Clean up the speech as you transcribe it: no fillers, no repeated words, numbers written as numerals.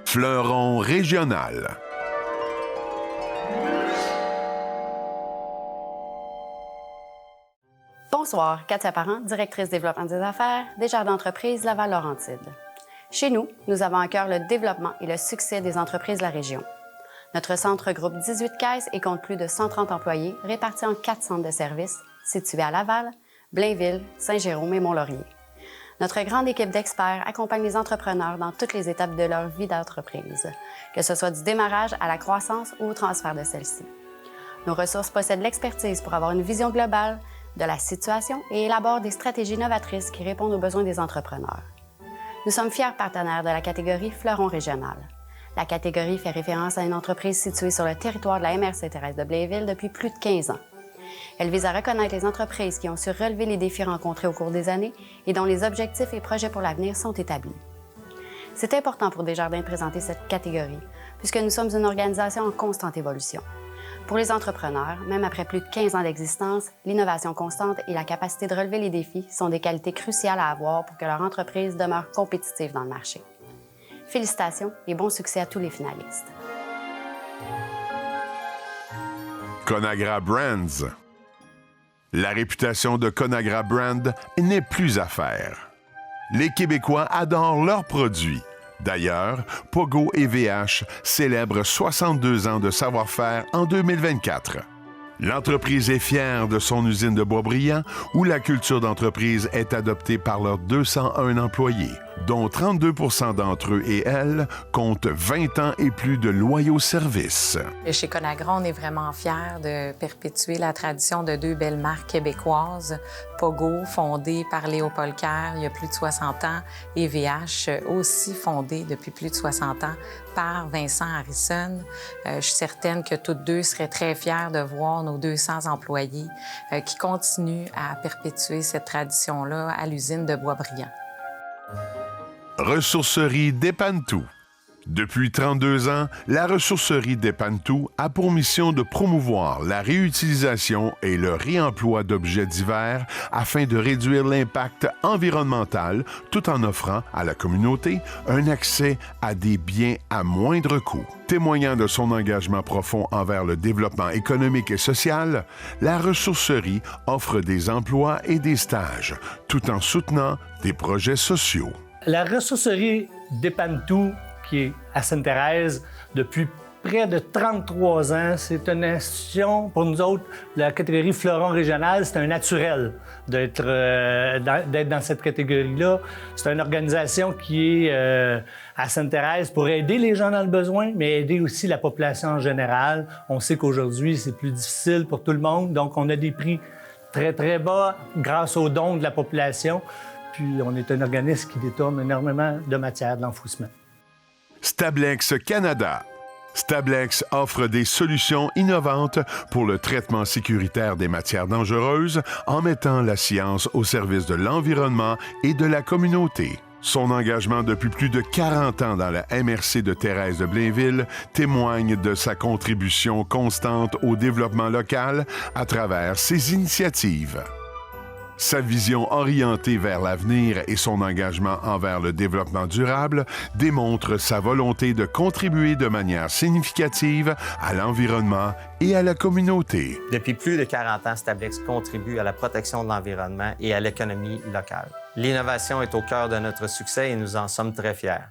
Fleuron régional. Bonsoir, Katia Parent, directrice développement des affaires des Jardins d'entreprise Laval-Laurentide. Chez nous, nous avons à cœur le développement et le succès des entreprises de la région. Notre centre regroupe 18 caisses et compte plus de 130 employés répartis en 4 centres de services situés à Laval, Blainville, Saint-Jérôme et Mont-Laurier. Notre grande équipe d'experts accompagne les entrepreneurs dans toutes les étapes de leur vie d'entreprise, que ce soit du démarrage à la croissance ou au transfert de celle-ci. Nos ressources possèdent l'expertise pour avoir une vision globale de la situation et élaborent des stratégies novatrices qui répondent aux besoins des entrepreneurs. Nous sommes fiers partenaires de la catégorie Fleuron régional. La catégorie fait référence à une entreprise située sur le territoire de la MRC Thérèse de Blainville depuis plus de 15 ans. Elle vise à reconnaître les entreprises qui ont su relever les défis rencontrés au cours des années et dont les objectifs et projets pour l'avenir sont établis. C'est important pour Desjardins de présenter cette catégorie, puisque nous sommes une organisation en constante évolution. Pour les entrepreneurs, même après plus de 15 ans d'existence, l'innovation constante et la capacité de relever les défis sont des qualités cruciales à avoir pour que leur entreprise demeure compétitive dans le marché. Félicitations et bon succès à tous les finalistes. Conagra Brands. La réputation de Conagra Brand n'est plus à faire. Les Québécois adorent leurs produits. D'ailleurs, Pogo et VH célèbrent 62 ans de savoir-faire en 2024. L'entreprise est fière de son usine de Boisbriand, où la culture d'entreprise est adoptée par leurs 201 employés, dont 32 % d'entre eux et elles comptent 20 ans et plus de loyaux services. Chez Conagra, on est vraiment fiers de perpétuer la tradition de 2 belles marques québécoises. Pogo, fondé par Léopold Kerr il y a plus de 60 ans, et VH, aussi fondé depuis plus de 60 ans par Vincent Harrison. Je suis certaine que toutes deux seraient très fiers de voir nos 200 employés qui continuent à perpétuer cette tradition-là à l'usine de Boisbriand. Ressourcerie dépanne tout. Depuis 32 ans, la ressourcerie dépanne tout a pour mission de promouvoir la réutilisation et le réemploi d'objets divers afin de réduire l'impact environnemental tout en offrant à la communauté un accès à des biens à moindre coût. Témoignant de son engagement profond envers le développement économique et social, la ressourcerie offre des emplois et des stages, tout en soutenant des projets sociaux. La ressourcerie dépanne tout, qui est à Sainte-Thérèse depuis près de 33 ans. C'est une institution, pour nous autres, la catégorie Fleuron régional, c'est un naturel d'être dans cette catégorie-là. C'est une organisation qui est à Sainte-Thérèse pour aider les gens dans le besoin, mais aider aussi la population en général. On sait qu'aujourd'hui, c'est plus difficile pour tout le monde, donc on a des prix très, très bas grâce aux dons de la population. Puis on est un organisme qui détourne énormément de matière de l'enfouissement. Stablex Canada. Stablex offre des solutions innovantes pour le traitement sécuritaire des matières dangereuses en mettant la science au service de l'environnement et de la communauté. Son engagement depuis plus de 40 ans dans la MRC de Thérèse de Blainville témoigne de sa contribution constante au développement local à travers ses initiatives. Sa vision orientée vers l'avenir et son engagement envers le développement durable démontrent sa volonté de contribuer de manière significative à l'environnement et à la communauté. Depuis plus de 40 ans, Stablex contribue à la protection de l'environnement et à l'économie locale. L'innovation est au cœur de notre succès et nous en sommes très fiers.